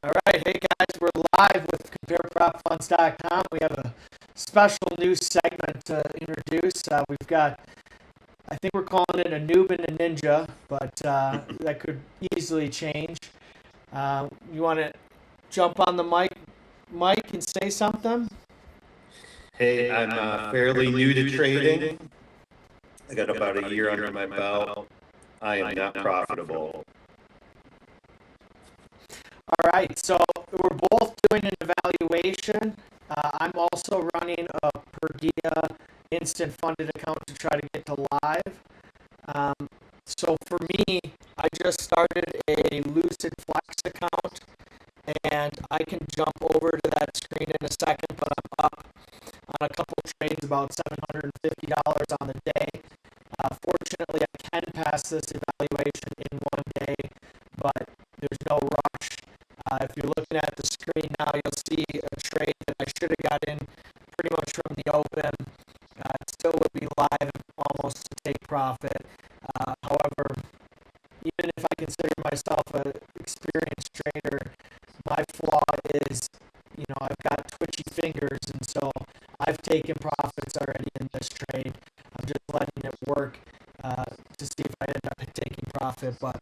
All right, hey guys, we're live with ComparePropFunds.com. We have a special new segment to introduce. We've got, I think we're calling it a Noob and a Ninja, but that could easily change. You want to jump on the mic, and say something? Hey, I'm fairly new to trading. I got about a year under my belt. I am not profitable. All right, so we're both doing an evaluation. I'm also running a per instant funded account to try to get to live. So for me, I just started a Lucid Flex account, and I can jump over to that screen in a second, but I'm up on a couple trades, about $750 on the day. Fortunately, I can pass this evaluation in one day, but there's no rush. If you're looking at the screen now, you'll see a trade that I should have got in pretty much from the open. It still would be live almost to take profit. However, even if I consider myself an experienced trader, my flaw is, I've got twitchy fingers, and so I've taken profits already in this trade. I'm just letting it work to see if I end up taking profit, but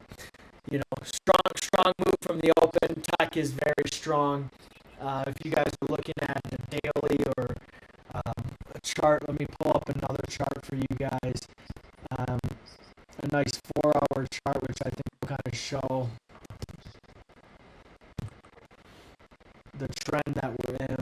strong move from the open. Tech is very strong. If you guys are looking at a daily or a chart, let me pull up another chart for you guys. A nice 4-hour chart, which I think will kind of show the trend that we're in.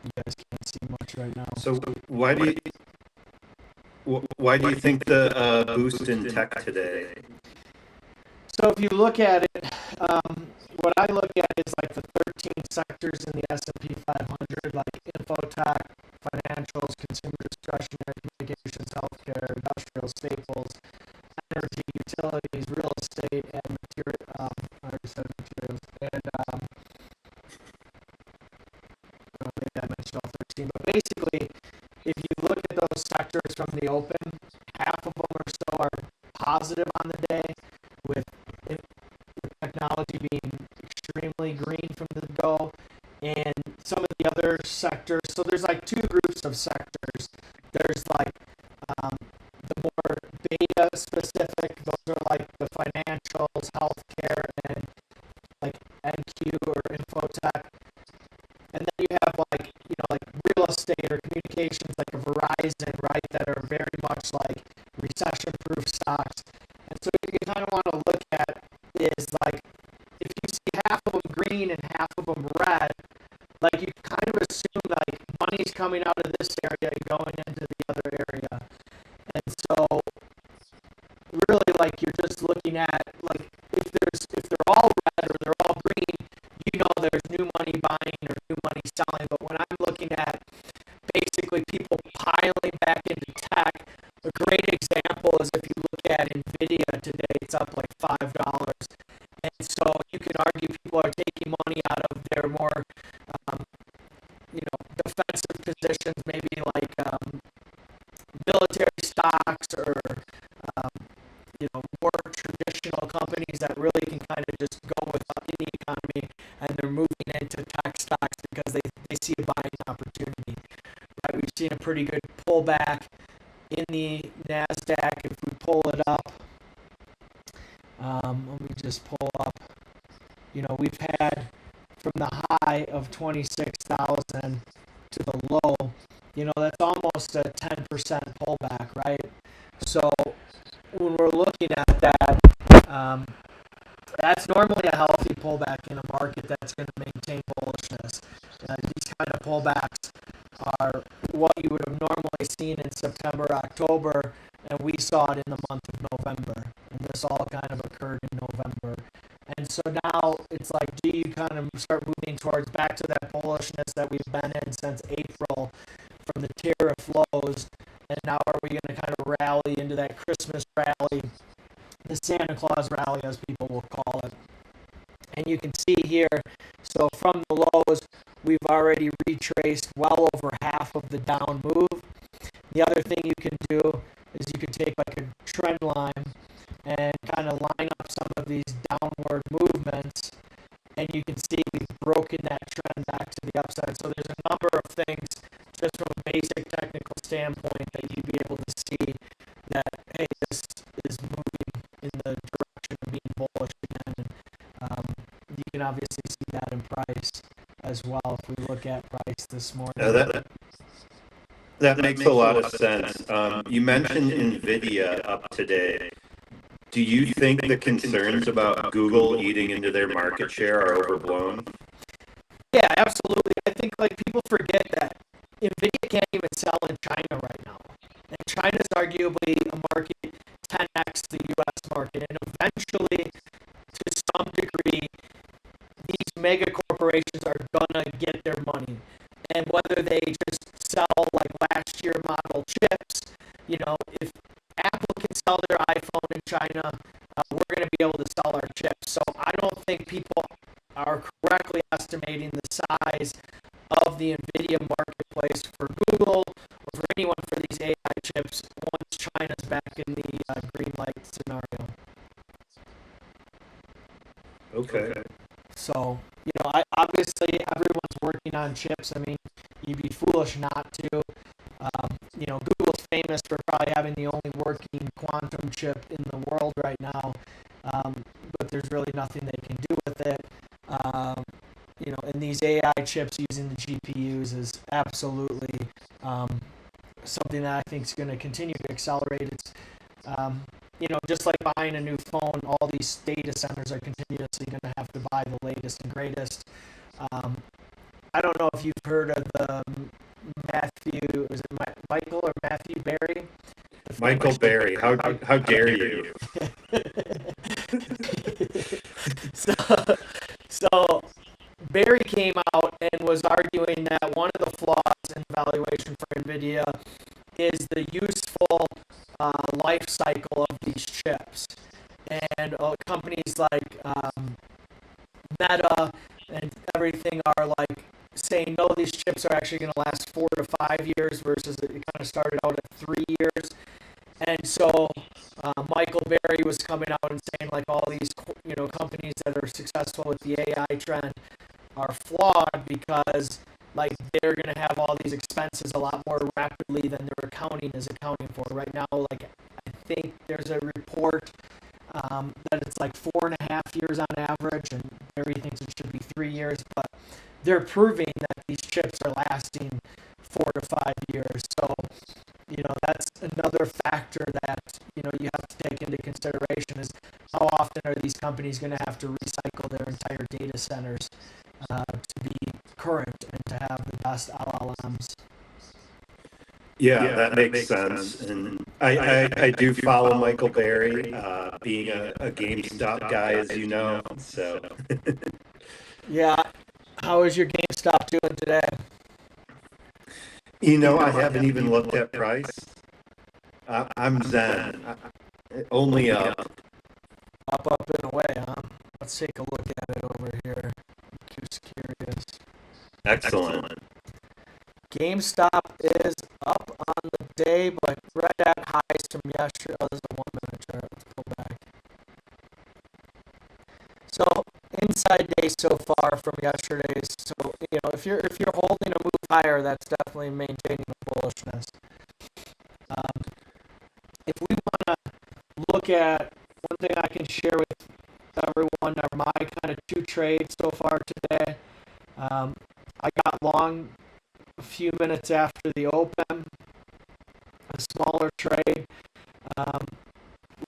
You guys can't see much right now. So why do you think the boost in tech today? So if you look at it, what I look at is like the 13 sectors in the S&P 500, like infotech, financials, consumer discretionary, communications, healthcare, industrial staples, energy, utilities, real estate, and material. I already said materials, and maybe I mentioned all 13. But basically, if you look at those sectors from the open, half of them or so are positive on the day, with technology being extremely green from the go, and some of the other sectors. So there's like two groups of sectors. There's like the more data specific. Those are like the financials, healthcare, and like NQ or infotech. And then you have like real estate or communications, like a Verizon, right, that are very much like recession-proof stocks. And so you kind of want to look at is like, if you see half of them green and half of them red, like you kind of assume like money's coming out of this area and going into the other area. And so really, like, you're just looking at like, if they're all red or they're all green, there's new money buying or new money selling. But when I'm looking at basically people piling back into tech, a great example is if you look at Nvidia today, it's up like $5. And so you can argue people are taking money out of their more, defensive positions, maybe like military stocks or, more traditional companies that really can kind of just go with in the economy, and they're moving into tech stocks because they see a buying opportunity. Right? We've seen a pretty good pullback in the NASDAQ. If we pull it up, let me just pull up. We've had from the high of 26,000 to the low, that's almost a 10% pullback, right? So when we're looking at that, that's normally a healthy pullback in a market that's going to maintain bullishness. These kind of pullbacks are what you would have normally seen in September, October, and we saw it in the month of November. And this all kind of occurred in November. And so now it's like, do you kind of start moving towards back to that bullishness that we've been in since April from the tariff lows? And now are we going to kind of rally into that Christmas rally the Santa Claus rally, as people will call it. And you can see here, so from the lows, we've already retraced well over half of the down move. The other thing you can do is you can take like a trend line and kind of line up some of these downward movements, and you can see we've broken that trend back to the upside. So there's a number of things just from a basic technical standpoint that you'd be able to see that, hey, this is moving in the direction of being bullish again. And you can obviously see that in price as well if we look at price this morning. That makes a lot of sense. You mentioned NVIDIA up today. Do you think the concerns about Google eating into their market share are overblown? Yeah, absolutely. I think like people forget that NVIDIA can't even sell in China right now. And China's arguably a market 10x the US market. And eventually, to some degree, these mega corporations are gonna get their money. And whether they just sell like last year model chips, if Apple can sell their iPhone in China, we're going to be able to sell our chips. So I don't think people are correctly estimating the size of the NVIDIA marketplace for Google or for anyone for these AI chips once China's back in the green light scenario. Okay. So, obviously everyone's working on chips. I mean, you'd be foolish not to. Google's famous for probably having the only working quantum chip in the world right now, but there's really nothing they can do with it. And these AI chips using the GPUs is absolutely something that I think is going to continue to accelerate. It's just like buying a new phone, all these data centers are continuously going to have to buy the latest and greatest. I don't know if you've heard of the is it Michael or Matthew Berry? Michael Berry, how dare you? So Berry came out and was arguing that one of the flaws in valuation for NVIDIA is the useful life cycle of these chips. And companies like Meta and everything are like saying, no, these chips are actually going to last 4 to 5 years versus it kind of started out at 3 years. And so Michael Berry was coming out and saying like all these companies that are successful with the AI trend are flawed because like they're going to have all these expenses a lot more rapidly than their accounting is accounting for. Right now, like I think there's a report that it's like 4.5 years on average, and Berry thinks it should be 3 years, but they're proving that these chips are lasting 4 to 5 years. So, that's another factor that, you have to take into consideration is how often are these companies going to have to recycle their entire data centers to be current and to have the best LLMs. Yeah, that makes sense. And I do follow Michael Berry, being a GameStop guy, as you know. So Yeah. How is your GameStop doing today? I haven't even looked at price. I'm zen. Only up. Up and away, huh? Let's take a look at it over here. I'm just curious. Excellent. GameStop is up on the day, but right at highs from yesterday. Oh, this is a 1 minute chart. Let's pull back. So inside day so far from yesterday's. So if you're holding a move higher, that's definitely maintaining the bullishness. If we want to look at one thing I can share with everyone are my kind of 2 trades so far today. I got long a few minutes after the open, a smaller trade.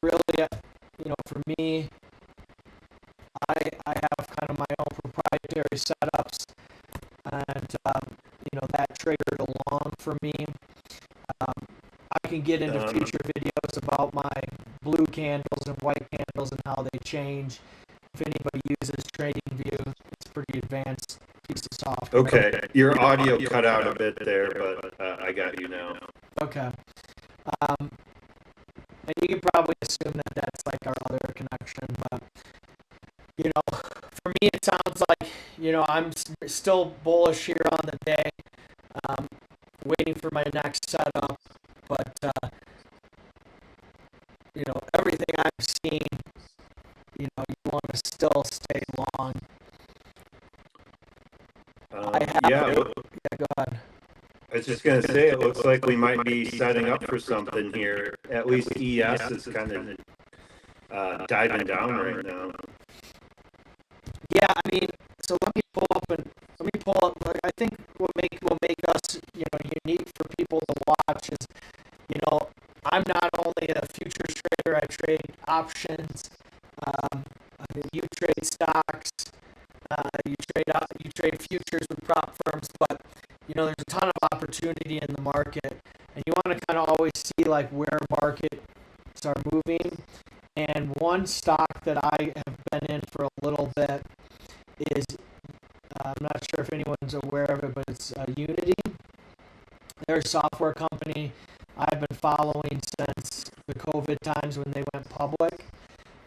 Really, for me, I have kind of my own proprietary setups, and that triggered along for me. I can get into future videos about my blue candles and white candles and how they change. If anybody uses TradingView, it's a pretty advanced piece of software. Okay, your audio cut out a bit there, but I got you now. Okay. And you can probably assume that that's like our other direction. But for me, it sounds like I'm still bullish here on the day, um, waiting for my next setup. But everything I've seen, you want to still stay long. Yeah, Go ahead. I was just going to say, it looks like we might be setting up for something here. At least ES is kind of diving down right now. Yeah, I mean, so let me pull up. I think what make us unique for people to watch is I'm not only a futures trader. I trade options. You trade stocks. You trade futures with prop firms, but there's a ton of opportunity in the market, and you want to kind of always see like where markets are moving. And one stock that I have been in for a little bit is I'm not sure if anyone's aware of it, but it's Unity. They're a software company I've been following since the COVID times when they went public,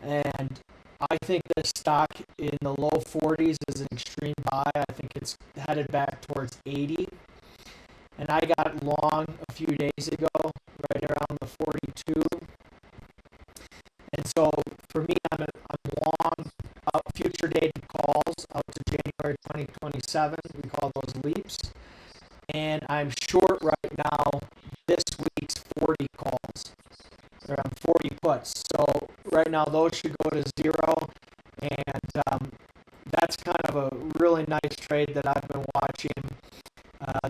and I think this stock in the low 40s is an extreme buy. I think it's headed back towards 80. And I got long a few days ago, right around the 42. And so for me, I'm long future dated calls out to January 2027. We call those leaps. And I'm short right now this week's 40 calls. They're on 40 puts. So right now those should go to zero. And that's kind of a really nice trade that I've been watching.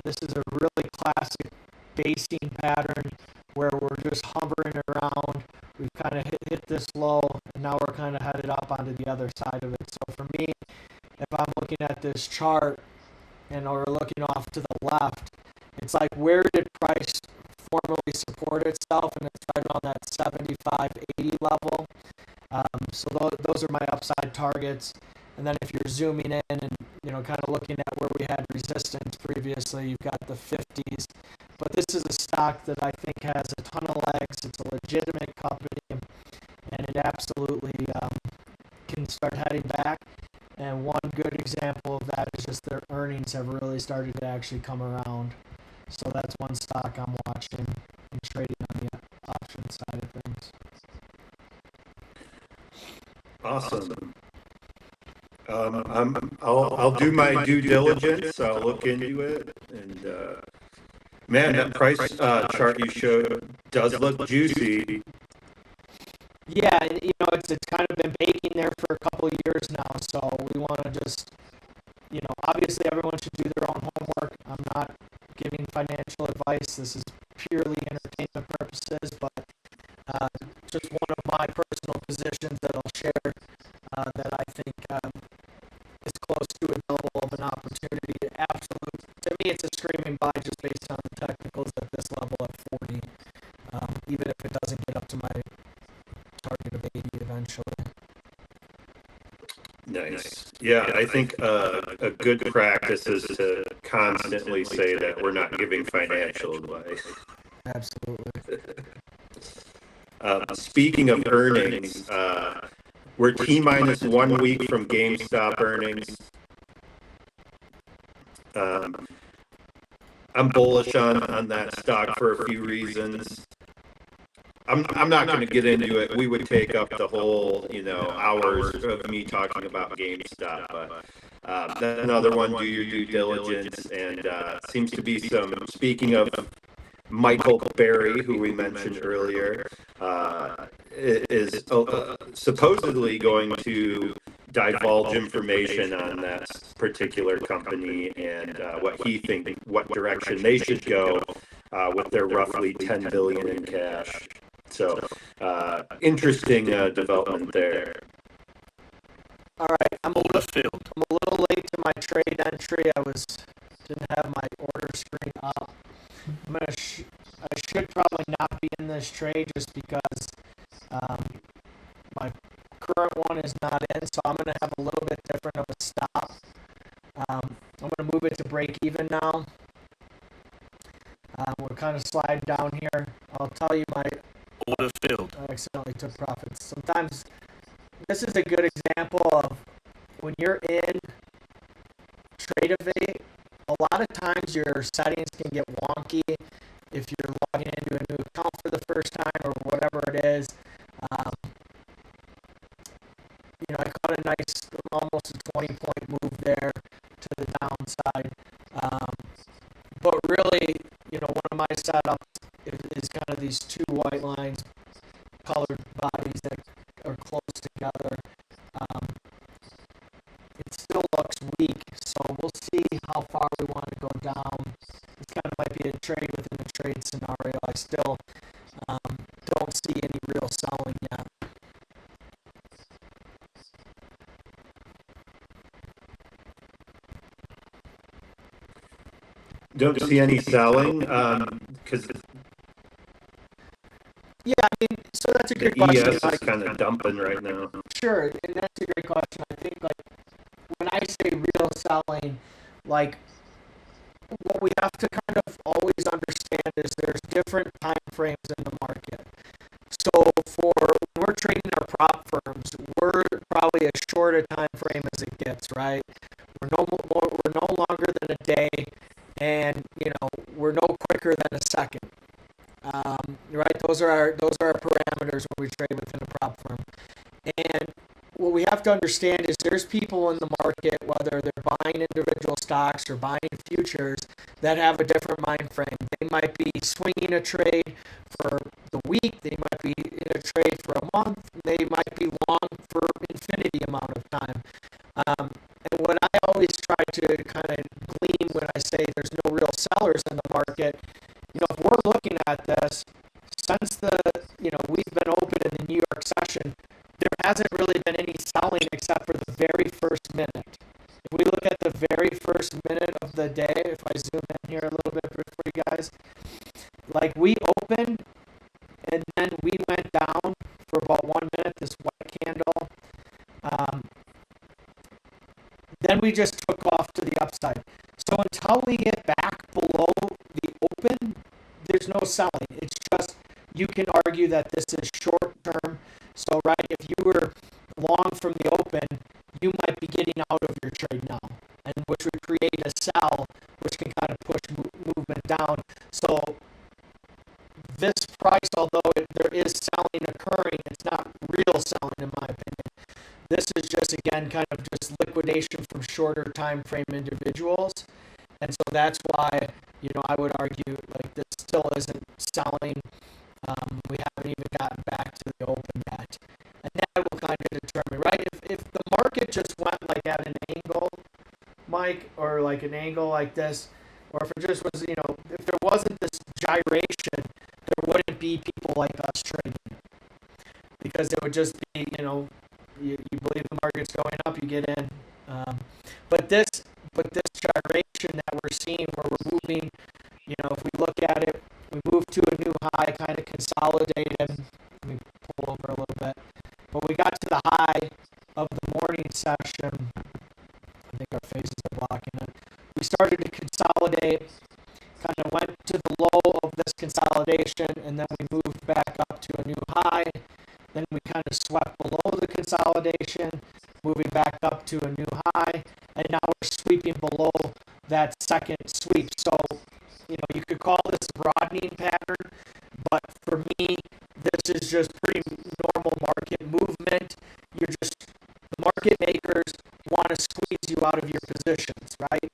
This is a really classic basing pattern where we're just hovering around. We've kind of hit this low, and now we're kind of headed up onto the other side of it. So for me, if I'm looking at this chart and we're looking off to the left, it's like where did price formally support itself, and it's right on that 75-80 level. So those are my upside targets. And then if you're zooming in and kind of looking at where we had resistance previously, you've got the 50s. But this is a stock that I think has a ton of legs. It's a legitimate company, and it absolutely can start heading back. And one good example of that is just their earnings have really started to actually come around. So that's one stock I'm watching and trading on the option side of things. Awesome. I'll do my due diligence. I'll look into it, and man, that price chart you showed does look juicy. Yeah, and, it's kind of been baking there for a couple of years now. So we want to just, obviously everyone should do their own homework. I'm not giving financial advice. This is purely entertainment purposes, but just one of my personal positions that I'll share that I think is close to a double of an opportunity. To me, it's a screaming buy just based on the technicals at this level at 40, even if it doesn't get up to my target of 80 eventually. Nice. Yeah, I think a good practice is to constantly say that we're not giving financial advice. Absolutely. Speaking of earnings, we're T-minus 1 week from GameStop earnings. I'm bullish on that stock for a few reasons. I'm not going to get into it. We would take up the whole, hours of me talking about GameStop. But that's another one. Do your due diligence, and seems to be some. Speaking of Michael Berry, who we mentioned earlier, is supposedly going to divulge information on that particular company and what direction they should go with their roughly $10 billion in cash. So, interesting development there. All right, I'm a little late to my trade entry. Didn't have my order screen up. I should probably not be in this trade just because my current one is not in, so I'm going to have a little bit different of a stop. I'm going to move it to break even now. We're kind of sliding down here. I'll tell you my order filled. I accidentally took profits. Sometimes this is a good example of when you're in Tradeovate, a lot of times your settings can get wonky if you're logging into a new account for the first time or whatever it is. Um, I caught a nice, almost a 20-point move there to the downside. Um, but really, one of my setups is kind of these two white lines, colored bodies that are close together. Um, it still looks weak, so we'll see how far we want to go down. This kind of might be a trade within a trade scenario. I still don't see any real selling yet. Don't see any selling, because Yeah, I mean, so that's a the good question. ES is kind of dumping right now. Sure, and that's a great question. I think, like, when I say real selling, like, what we have to kind of always understand is there's different time frames in the market. So for when we're trading our prop firms, we're probably as short a time frame as it gets, right? We're no longer than a day, and we're no quicker than a second. Right? Those are our parameters when we trade within a prop firm. And what we have to understand is there's people in the market, whether they're buying individual stocks or buying futures, that have a different mind frame. They might be swinging a trade for the week. They might be in a trade for a month. They might be long for infinity amount of time. And what I always try to kind of glean when I say there's no real sellers in the market, if we're looking at this, since we've been open in the New York session, there hasn't really been any selling except for the very first minute. If we look at the very first minute of the day, if I zoom in here a little bit for you guys, like we opened and then we went down for about 1 minute, this white candle. Then we just took off to the upside. So until we get back below the open, there's no selling. It's just, you can argue that this is short term. So, right, if you were long from the open, you might be getting out of your trade now, and which would create a sell, which can kind of push movement down. So this price, although there is selling occurring, it's not real selling in my opinion. This is just, again, kind of just liquidation from shorter time frame individuals. And so that's why, I would argue, like, this still isn't selling. We haven't even gotten back to the open yet. And that will kind of determine, right? If the market just went like at an angle, Mike, or like an angle like this, or if it just was, if there wasn't this gyration, there wouldn't be people like us trading. Because it would just be, you believe the market's going up, you get in. But this gyration that we're seeing, where we're moving, if we look at it, we move to a new high, kind of consolidated. Let me pull over a little bit. But we got to the high of the morning session. I think our faces are blocking it. We started to consolidate, kind of went to the low of this consolidation, and then we moved back up to a new high. Then we kind of swept below the consolidation, moving back up to a new high, and now we're sweeping below that second sweep. So, you could call this a broadening pattern, but for me, this is just pretty normal market movement. The market makers want to squeeze you out of your positions, right?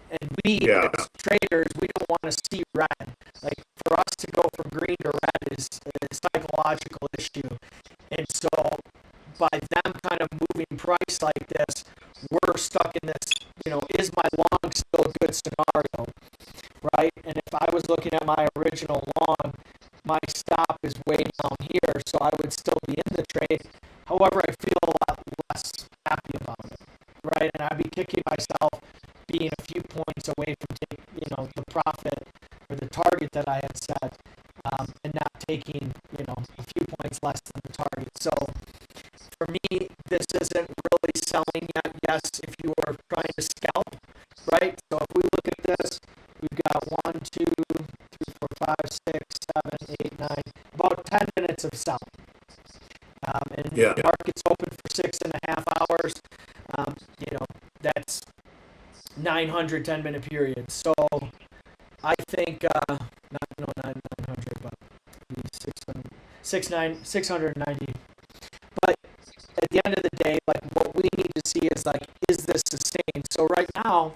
And we, as traders, we don't want to see red. Like, for us to go from green to red is a psychological issue. And so, by them kind of moving price like this, we're stuck in this, is my long still a good scenario, right? And if I was looking at my original long, my stop is way down here, so I would still be in the trade. However, I feel a lot less happy about it, right? And I'd be kicking myself being a few points away from the profit or the target that I had set, and not taking a few points less than the target. So for me, this isn't really selling yet. Yes, if you are trying to scalp, right? So if we look at this, we've got 1, 2, 3, 4, 5, 6, 7, 8, 9, about 10 minutes of selling. And Yeah. the market's open for 6.5 hours. That's 900 10-minute periods. So I think not 900, but 690. But at the end of the day, like what we need to see is like, is this sustained? So right now,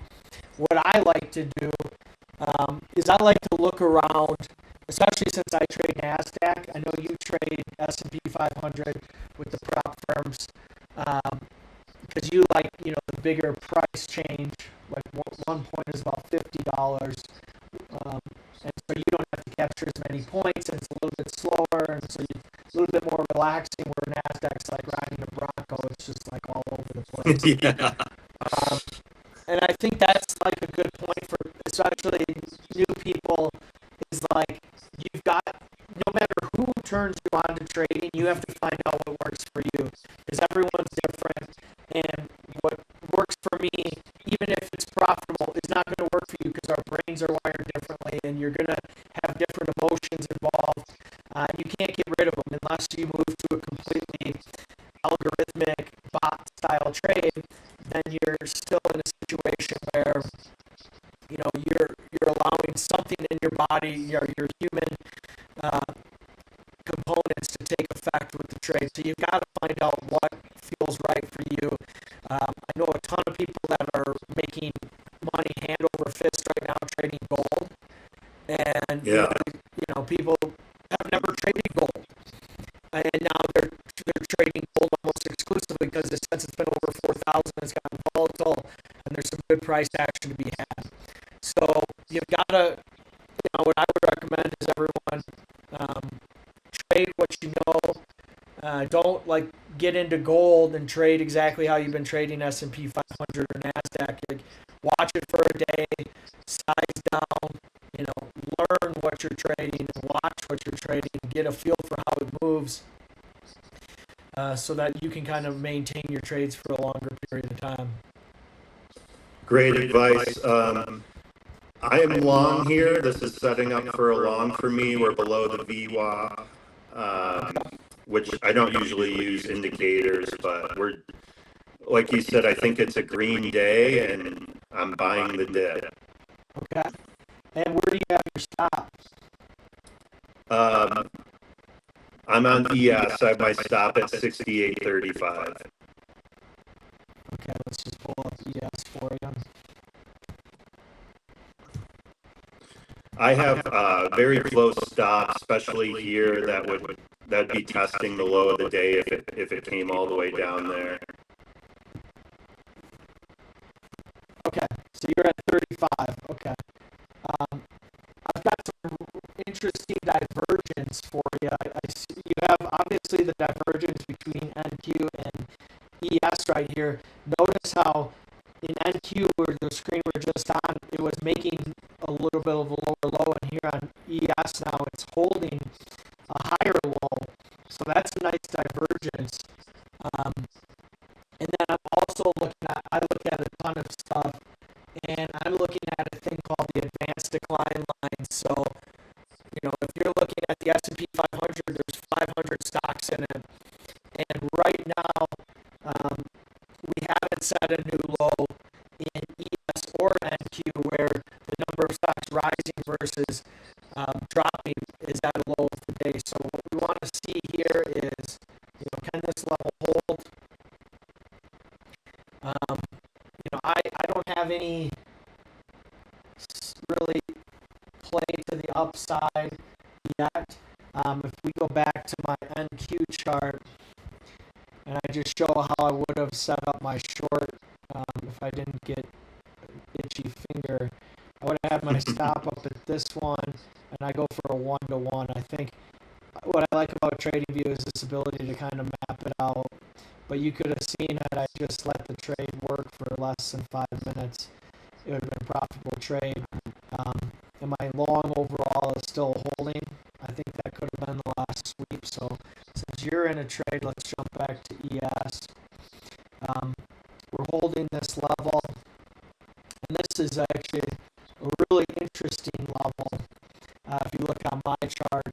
what I like to do is I like to look around, especially since I trade NASDAQ. I know you trade S&P 500 with the prop firms, because you like, the bigger price change. Like one point is about $50, and so you don't have to capture as many points, and it's a little bit slower, and so you a little bit more relaxing. Where NASDAQ's like riding a Bronco; it's just like all over the place. Yeah. And I think that's like a good point for especially new people, is like, you've got, no matter who turns you on to trading, you have to find out what works for you, because everyone's different, and what works for me, even if it's profitable, is not going to work for you, because our brains are wired differently, and you're going to have different emotions involved. You can't get rid of them unless you move to a completely algorithmic bot style trade. Then you're still in a situation where you're allowing something in your body, your human components, to take effect with the trade. So you've got to find out what feels right for you. I know a ton of people that are making money hand over fist right now trading gold, and Yeah. people have never traded gold, and now they're trading gold almost exclusively because since it's been over 4,000, it's gotten volatile, and there's some good price action to be had. So you've got to, what I would recommend is everyone trade what you know. Don't like get into gold and trade exactly how you've been trading S&P 500 or NASDAQ. Like, watch it for a day, size down, learn what you're trading, watch what you're trading, get a feel for how it moves, so that you can kind of maintain your trades for a longer period of time. Great advice. I am long here. This is setting up for a long for me. We're below the VWAP, which I don't usually use indicators, but we're, like you said, I think it's a green day, and I'm buying the dip. Okay. And where do you have your stop? I'm on ES. I have my stop at 68.35. Okay, let's just pull up ES for you. I have very close stops, especially here. That'd be testing the low of the day if it came all the way down there. Okay, so you're at 35. Okay. I've got some interesting divergence for you. I see you have obviously the divergence between NQ and ES right here. Notice how in NQ, where the screen we're just on, it was making a little bit of a lower low, and here on ES now it's holding a higher low. So that's a nice divergence. And then I'm also I look at a ton of stuff, and I'm looking at a thing called the advanced decline line. So, if you're looking at the S&P 500, there's 500 stocks in it. And right now, we haven't set a new low in ES or NQ where the number of stocks rising versus dropping is at a low of the day. So what we want to see here is, can this level hold? I don't have any really play to the upside yet. If we go back to my NQ chart, and I just show how I would have set up my short if I didn't get itchy finger, I would have had my stop up at this one, and I go for a 1-to-1. I think what I like about TradingView is this ability to kind of map it out. But you could have seen, had I just let the trade work for less than 5 minutes, it would have been a profitable trade. And my long overall is still holding. I think that could have been the last sweep. So since you're in a trade, let's jump back to ES. We're holding this level, and this is actually a really interesting level. If you look on my chart,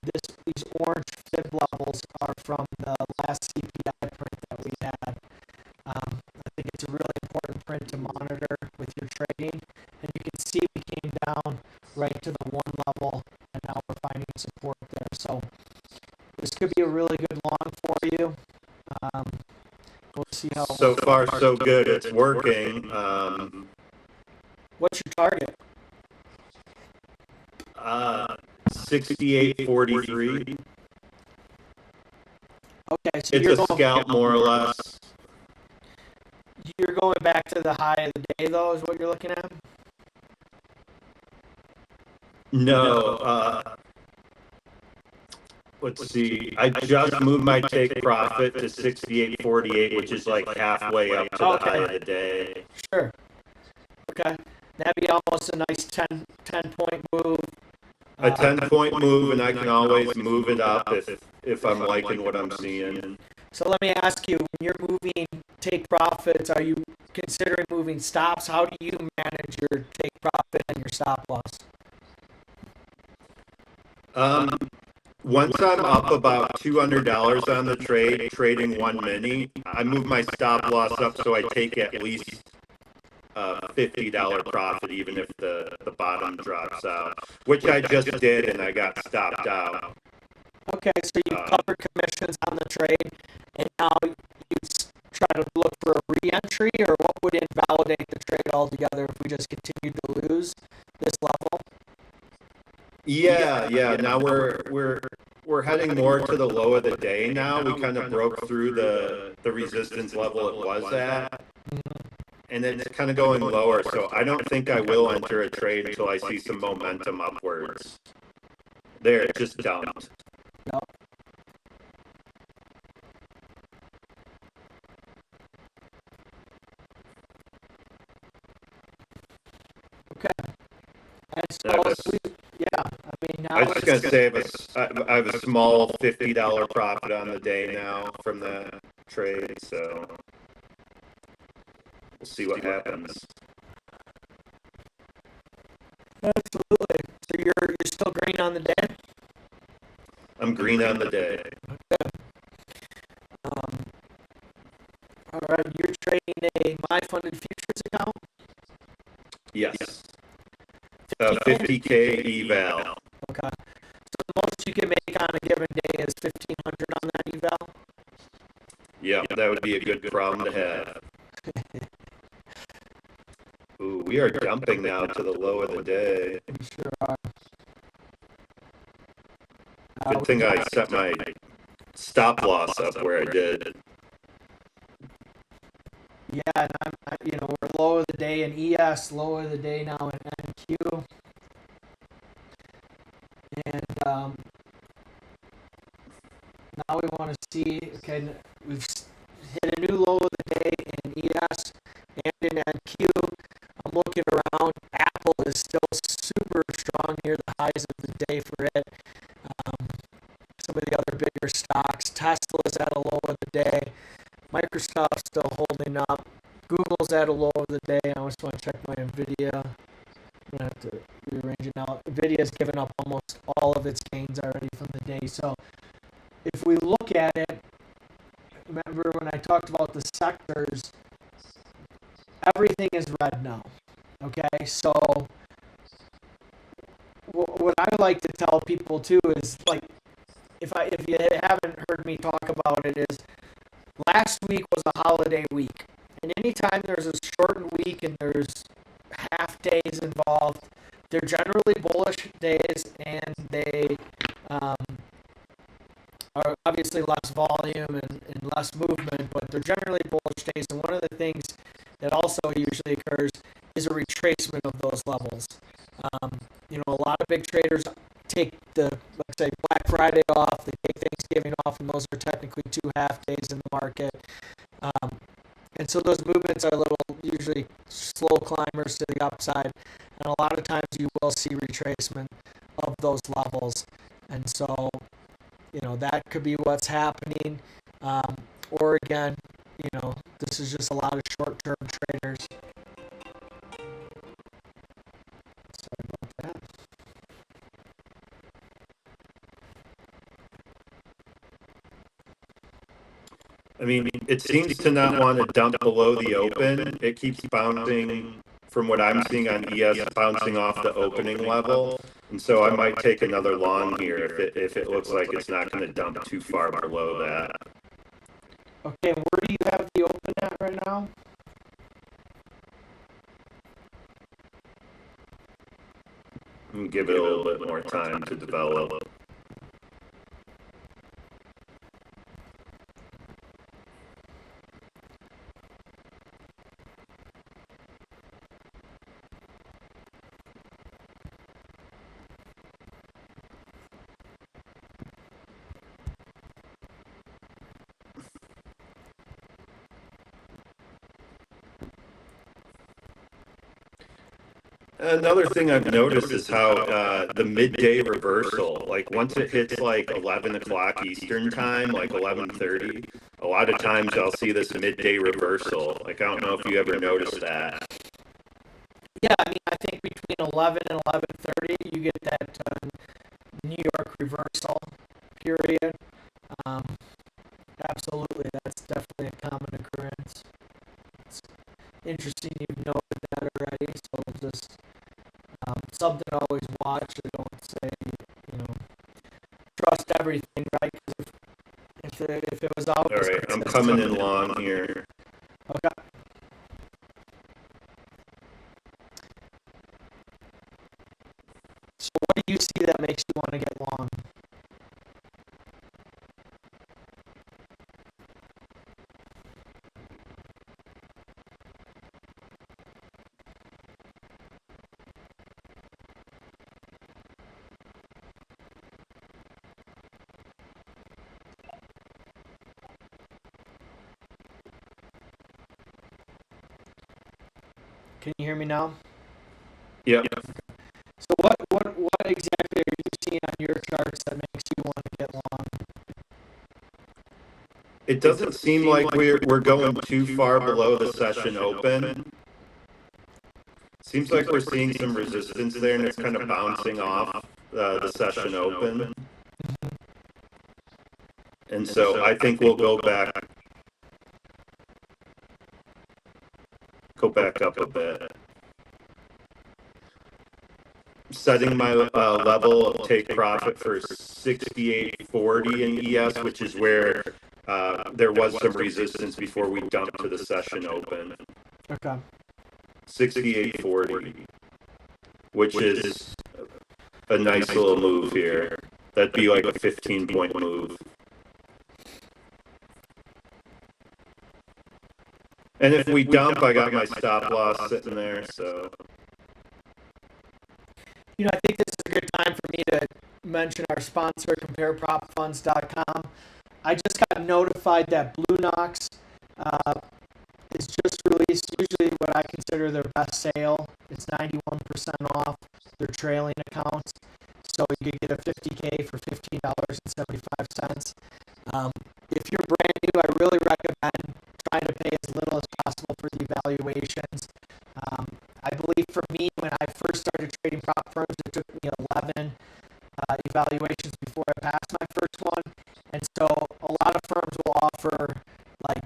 these orange large fib levels are from the last CPI print that we had. I think it's a really important print to monitor with your trading. And you can see we came down right to the 1 level, and now we're finding support there. So this could be a really good long for you. We'll see how. So far, so good. It's working. What's your target? 68.43. Okay, so It's a scalp, more or less. You're going back to the high of the day, though, is what you're looking at? No. Let's see. I just moved my take profit to 68.48, which is like halfway up to the high of the day. Sure. Okay. That'd be almost a nice 10 point move. A 10-point move, and I can always move it up if I'm liking what I'm seeing. So let me ask you, when you're moving take profits, are you considering moving stops? How do you manage your take profit and your stop loss? Once I'm up about $200 on the trade, trading 1 mini, I move my stop loss up so I take at least $50 profit, even if the bottom drops out, which I just did, and I got stopped out. Okay, so you covered commissions on the trade, and now you try to look for a re-entry, or what would invalidate the trade altogether if we just continue to lose this level? Yeah. Now we're heading more to the low of the day now. We kind of broke through the resistance level it was at. And it's kind of going lower, so I don't think I will enter a trade until I see some momentum upwards. There, it just dumped. Yep. Okay. And so, now, I was just going to say I have a small $50 profit on the day now from the trade, so we'll see what happens. Absolutely. So you're still green on the day? I'm green on the day. Okay. All right. You're trading a My Funded Futures account? Yes. 50K eval. Okay. So the most you can make on a given day is 1,500 on that eval? Yeah, that would be a good problem to have. Ooh, we are dumping now to the low of the day. We sure are. Good thing I set my stop loss up where I did. Yeah, and we're low of the day in ES, low of the day now in NQ. And now we want to see, okay, we've hit a new low of the day in ES and in NQ. I'm looking around. Apple is still super strong near the highs of the day for it. Some of the other bigger stocks. Tesla's at a low of the day. Microsoft's still holding up. Google's at a low of the day. I just want to check my NVIDIA. I'm going to have to rearrange it now. NVIDIA's given up almost all of its gains already from the day. So if we look at it, remember when I talked about the sectors, everything is red now. Okay, so what I like to tell people too is, like, if you haven't heard me talk about it, is last week was a holiday week, and anytime there's a shortened week and there's half days involved, they're generally bullish days, and they are obviously less volume and less movement, but they're generally bullish days. And one of the things that also usually occurs is a retracement of those levels. A lot of big traders take let's say Black Friday off, they take Thanksgiving off, and those are technically 2 half days in the market. And so those movements are usually slow climbers to the upside, and a lot of times you will see retracement of those levels. And so, that could be what's happening. Or again, this is just a lot of short-term traders. Sorry about that. I mean, it seems to not want to dump below the open. It keeps bouncing, from what I'm seeing on ES, bouncing off the opening level. And so I might take another long here if it looks like it's not going to dump too far below that. Okay, where do you have the open at right now? And give it a little bit more time to develop. Another thing I've noticed is how the midday reversal, like once it hits like 11 o'clock Eastern time, like 11:30, a lot of times I'll see this midday reversal. Like, I don't know if you ever noticed that. Yeah, I mean, I think between 11 and 11:30, you get that New York reversal period. Absolutely, that's definitely a common occurrence. It's interesting you've noted that already, so just something to always watch. I don't say, trust everything, right? Because if it was always All right, I'm coming in long here. Okay. So what do you see that makes you want to get long? Can you hear me now? Yep. So what exactly are you seeing on your charts that makes you want to get long? It doesn't seem like we're going too far below the session open. Seems like we're seeing some resistance there, and it's kind of bouncing off the session open. And so I think we'll go back up a bit. Setting my level of take profit for 68.40 in ES, which is where there was some resistance before we dumped to the session open. Okay. 68.40, which is a nice little move here. That'd be like a 15-point move. And if we dump, I got my stop loss sitting there, so. I think this is a good time for me to mention our sponsor, ComparePropFunds.com. I just got notified that Blue Knox is just released usually what I consider their best sale. It's 91% off their trailing accounts. So you could get a 50K for $15.75. If you're brand new, I really recommend trying to pay as little as possible for the evaluations. I believe for me, when I first started trading prop firms, it took me 11 evaluations before I passed my first one. And so a lot of firms will offer like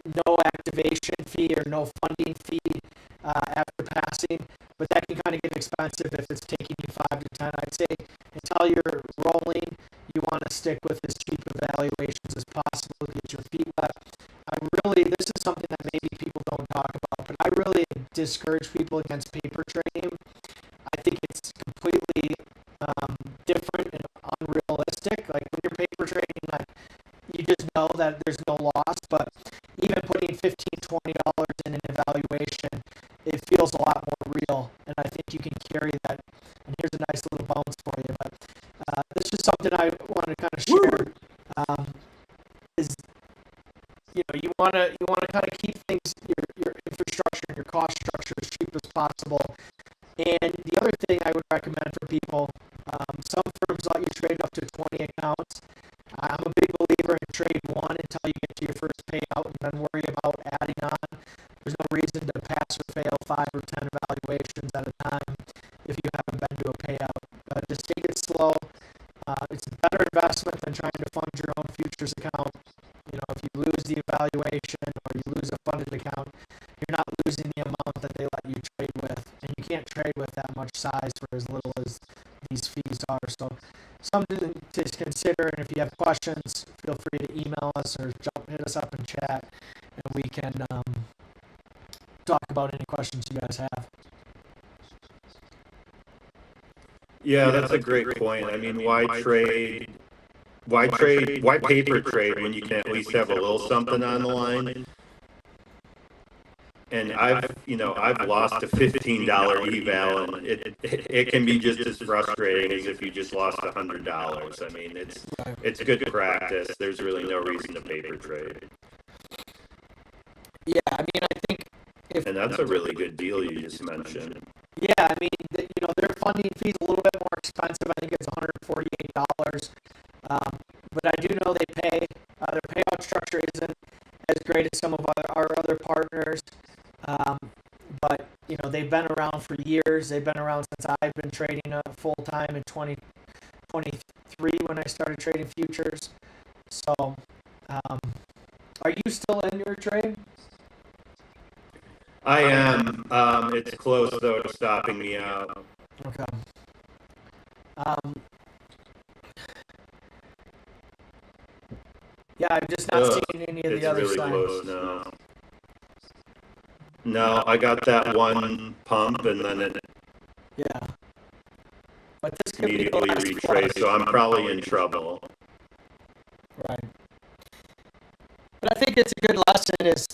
no activation fee or no funding fee after passing, but that can kind of get expensive if it's taking you 5 to 10. I'd say until you're rolling, you want to stick with as cheap evaluations as possible to get your feet wet. This is something that maybe people don't talk about, but I really discourage people against paper trading. I think it's completely different and unrealistic. Like when you're paper trading, like you just know that there's no loss, but even putting $15, $20 in an evaluation, it feels a lot more real, and I think you can carry that. And here's a nice little bonus for you, but this is something I want to kind of share. Is you want to kind of keep things your infrastructure and your cost structure as cheap as possible. And the other thing I would recommend for people, some firms let you trade up to 20 accounts. I'm a big believer in trade one until you get to your first payout and then worry about adding on. There's no reason to pass or fail 5 or 10 evaluations at a time if you haven't been to a payout. Just take it slow. It's a better investment than trying to fund your own futures account. If you lose the evaluation or you lose a funded account, you're not losing the amount that they let you trade with. And you can't trade with that much size for as little as these fees are. So something to consider. And if you have questions, feel free to email us or hit us up in chat, and we can talk about any questions you guys have. Yeah, that's a great point. I mean, why paper trade when you can at least have a little something on the line? And I've lost a $15 eval, and it can be just as frustrating as if you just lost $100. I mean, it's good practice. There's really no reason to paper trade. Yeah, I mean, I think and that's a really good deal you just mentioned. Yeah, I mean, their funding fee's a little bit more expensive. I think it's $148. But I do know they pay. Their payout structure isn't as great as some of our other partners. But they've been around for years. They've been around since I've been trading full time in 2023 when I started trading futures. So, are you still in your trade? I am. It's close though to stopping me out. Okay. Yeah, I've just not seen any of the other really signs. Close now. No, I got that one pump and then it But this could be immediately retraced, so I'm probably in trouble. Right. But I think it's a good lesson is,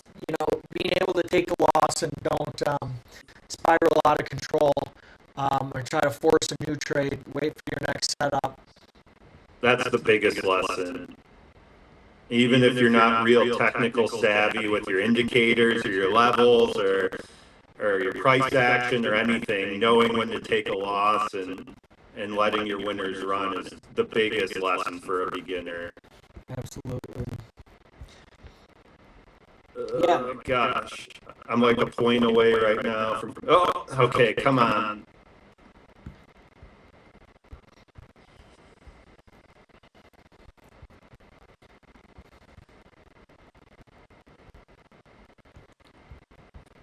being able to take a loss and don't spiral out of control or try to force a new trade, wait for your next setup. That's the biggest lesson. Even if you're not real technical savvy with your indicators or your levels or your price action or anything, knowing when to take a loss and letting your winners run is the biggest lesson for a beginner. Absolutely. Oh, gosh. I'm like a point away right now from... Oh, okay, come on.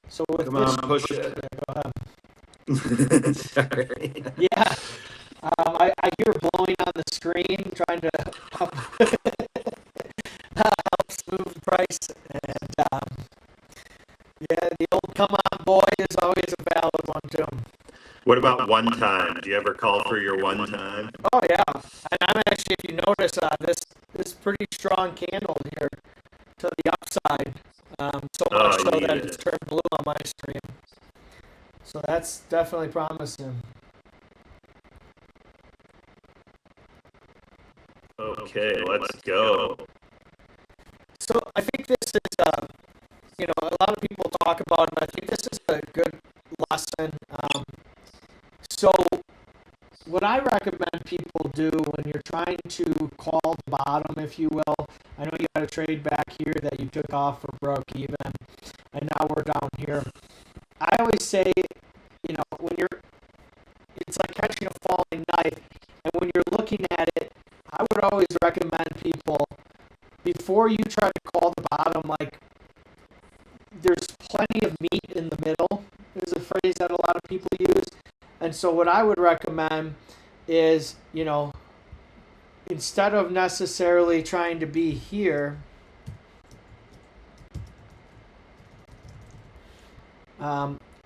So with Come on, push it. Go ahead. Sorry. Yeah. I hear blowing on the screen, trying to help smooth the price. And the old "come on, boy" is always a valid one too. What about one time? Do you ever call for your one time? Oh yeah, and I'm actually, if you notice, this pretty strong candle here to the upside. So much so that it's turned blue on my screen. So that's definitely promising. Okay, let's go. So I think this is, a lot of people talk about it. I think this is a good lesson. So what I recommend people do when you're trying to call the bottom, if you will, I know you had a trade back here that you took off for broke even, and now we're down here. I always say, it's like catching a falling knife, and when you're looking at it, I would always recommend people, before you try to call the bottom, like, there's plenty of meat in the middle, is a phrase that a lot of people use. And so what I would recommend is, instead of necessarily trying to be here,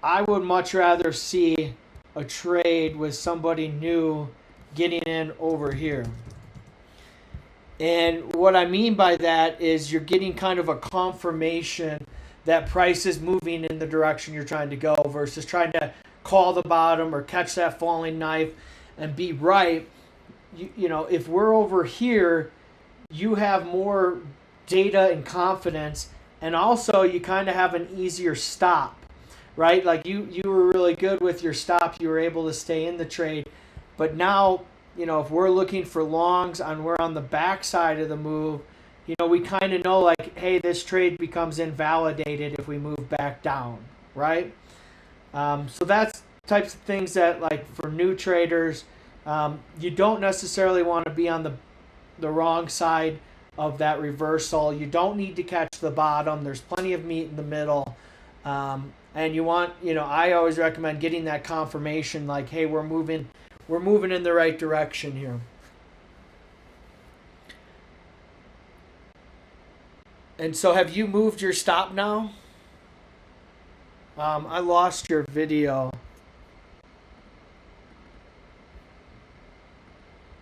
I would much rather see a trade with somebody new getting in over here. And what I mean by that is you're getting kind of a confirmation that price is moving in the direction you're trying to go versus trying to call the bottom or catch that falling knife and be right. If we're over here, you have more data and confidence, and also you kind of have an easier stop, right? Like you were really good with your stop. You were able to stay in the trade. But now, if we're looking for longs and we're on the back side of the move, we kind of know, like, hey, this trade becomes invalidated if we move back down, right? So that's types of things that, like, for new traders, you don't necessarily want to be on the wrong side of that reversal. You don't need to catch the bottom. There's plenty of meat in the middle. And you want, I always recommend getting that confirmation like, hey, we're moving in the right direction here. And so have you moved your stop now? I lost your video.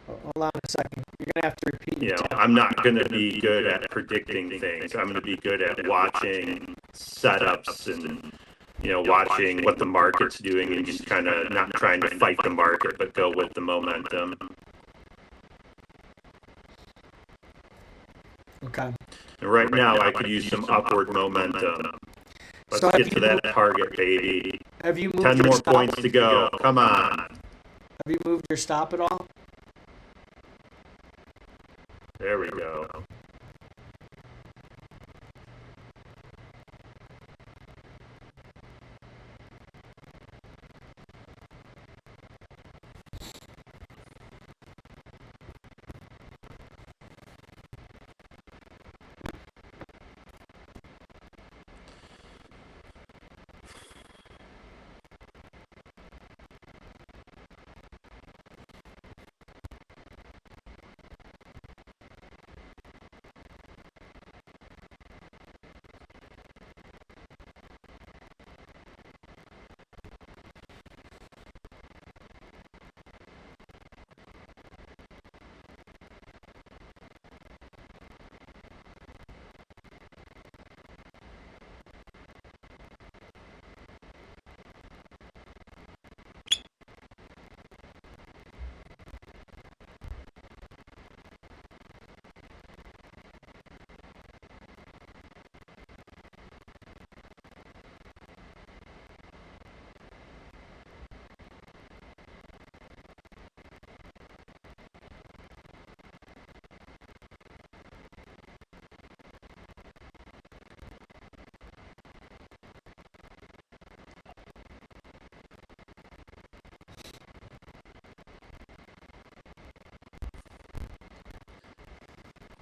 Hold on a second. You're going to have to repeat. I'm not going to be good at predicting things. I'm going to be good at watching setups and, watching what the market's doing and just kind of not trying to fight the market, but go with the momentum. Okay. And right now, I could use some upward momentum. Let's get to that target, baby. Have you moved 10 more points to go. Come on. Have you moved your stop at all? There we go.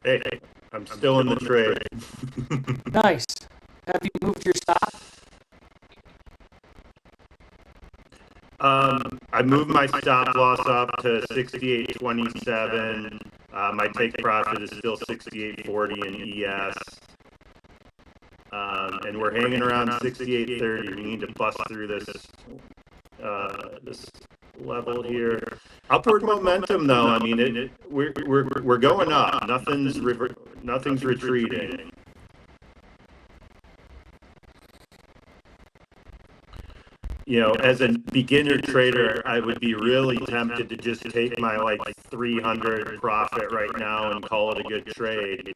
Hey, I'm still in the trade. Nice. Have you moved your stop? I moved my stop loss up to 68.27. My take profit is still 68.40 in ES. And we're hanging around 68.30. We need to bust through this level here. Upward momentum, though. I mean, we're going up. Nothing's retreating. As a beginner trader, I would be really tempted to just take my 300 profit right now and call it a good trade.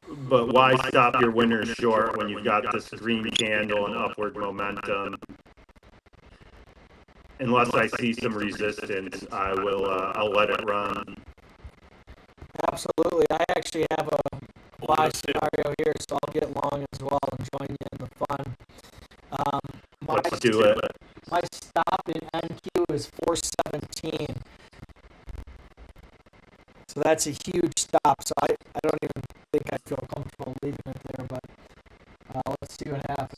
But why stop your winners short when you've got this green candle and upward momentum? Unless I see some resistance, I'll let it run. Absolutely. I actually have a buy scenario here, so I'll get long as well and join you in the fun. Let's do it. My stop in NQ is 417. So that's a huge stop. So I don't even think I feel comfortable leaving it there, but let's see what happens.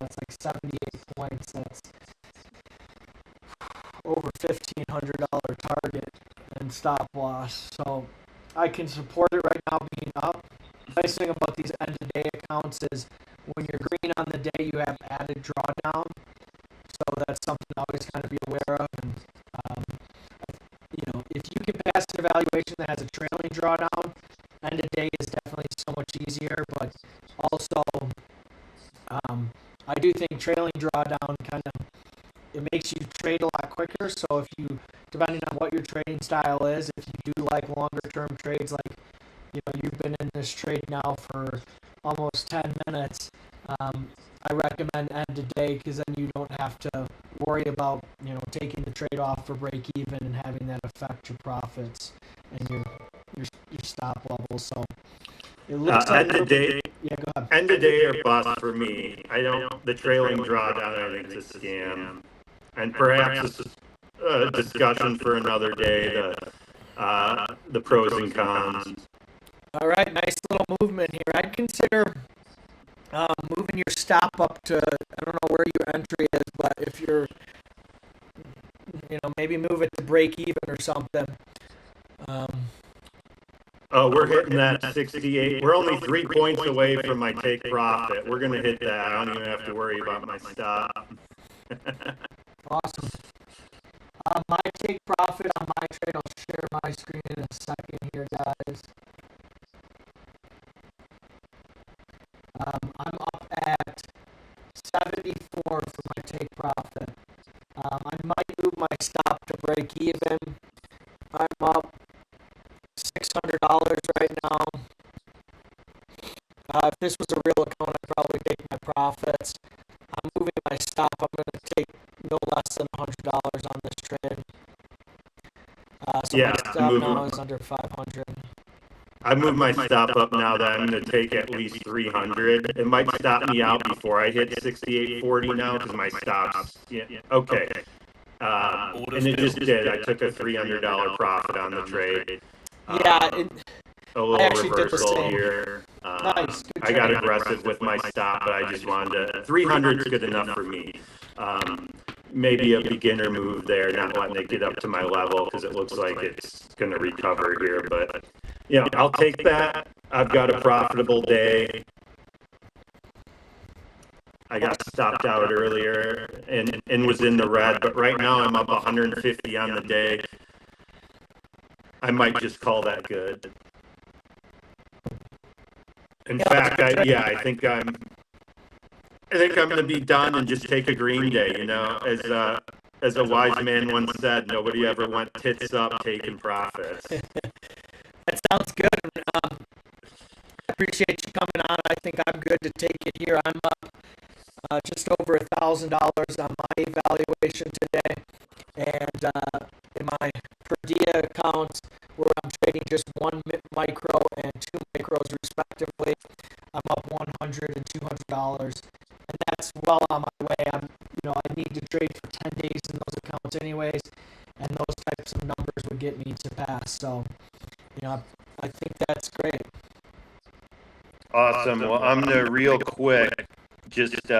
It's like 78 points. That's over $1,500 target and stop loss. So I can support it right now being up. The nice thing about these end of day accounts is when you're green on the day, you have added drawdown. So that's something to always kind of be aware of. And if you can pass an evaluation that has a trailing drawdown, end of day is definitely so much easier. But also, I do think trailing drawdown it makes you trade a lot quicker. So if you, depending on what your trading style is, if you do like longer term trades, like you've been in this trade now for almost 10 minutes, I recommend end of day because then you don't have to worry about taking the trade off for break even and having that affect your profits and your stop levels. So It looks like End of day, yeah, go ahead. end of day or bust for me. I don't. The trailing drawdown, I think, is a scam, and perhaps this is a discussion for another day. The pros and cons. All right, nice little movement here. I'd consider moving your stop up to, I don't know where your entry is, but if you're, maybe move it to break even or something. Oh, we're hitting that 68. We're only 3 points away from my take profit. We're going to hit that. I don't even have to worry about my stop. Awesome. My take profit on my trade, I'll share my screen in a second here, guys. I'm up at 74 for my take profit. I might move my stop to break even. I'm up $600 right now. If this was a real account, I'd probably take my profits. I'm moving my stop. I'm going to take no less than $100 on this trade. So Yeah, my stop now is under 500. I moved my stop up now that I'm going to take at least 300. It might stop me out before I hit 68.40 now because my stop's okay. And it just did. I took a $300 profit on the trade. Yeah, a little reversal here. Nice. Good I got aggressive with my stop, but I just wanted to. 300 is good enough for me. Maybe a beginner move there, not letting it get up to my level because it looks like it's going to recover here. But I'll take that. I've got a profitable day. I got stopped out earlier and was in the red, but right now I'm up 150 on the day. I might just call that good. In fact, I think I'm going to be done and just take a green day. As a wise man once said, nobody ever went tits up taking profits. That sounds good. I appreciate you coming on. I think I'm good to take it here. I'm up just over $1,000 on my evaluation today, and in my per dia accounts, where I'm trading just one micro and two micros respectively, I'm up $100 and $200, and that's well on my way. I need to trade for 10 days in those accounts anyways, and those types of numbers would get me to pass. So, I think that's great. Awesome. Well, I'm going to real quick just get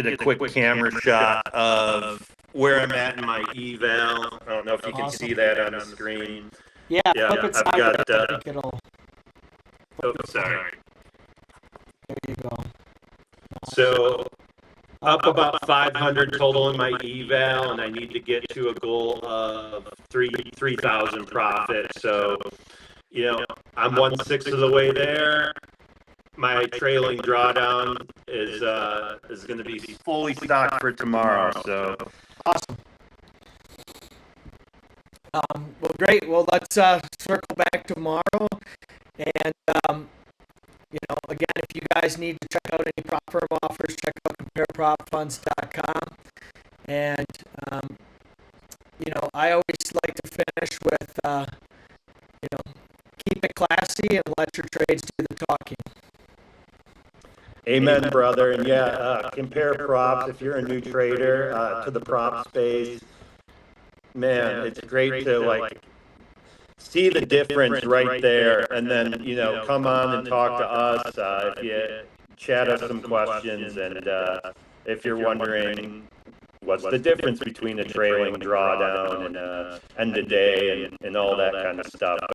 a quick camera shot of where I'm at in my eval. I don't know if you can see that on the screen. Yeah, flip it sideways. I think it'll. Oh, sorry. There you go. So up about 500 total in my eval, and I need to get to a goal of 3,000 profit. So, I'm 1/6 of the way there. My trailing drawdown is going to be fully stocked for tomorrow. So awesome. Well, great. Well, let's circle back tomorrow, and again, if you guys need to check out any prop firm offers, check out comparePropFunds.com. And I always like to finish with keep it classy and let your trades do the talking. Amen, brother. And compare props if you're a new trader to the prop space. Man, it's great to see the difference right there, and then come on and talk to us if you chat us some questions, and if you're wondering what's the difference between a trailing drawdown and end of day and all that kind of stuff.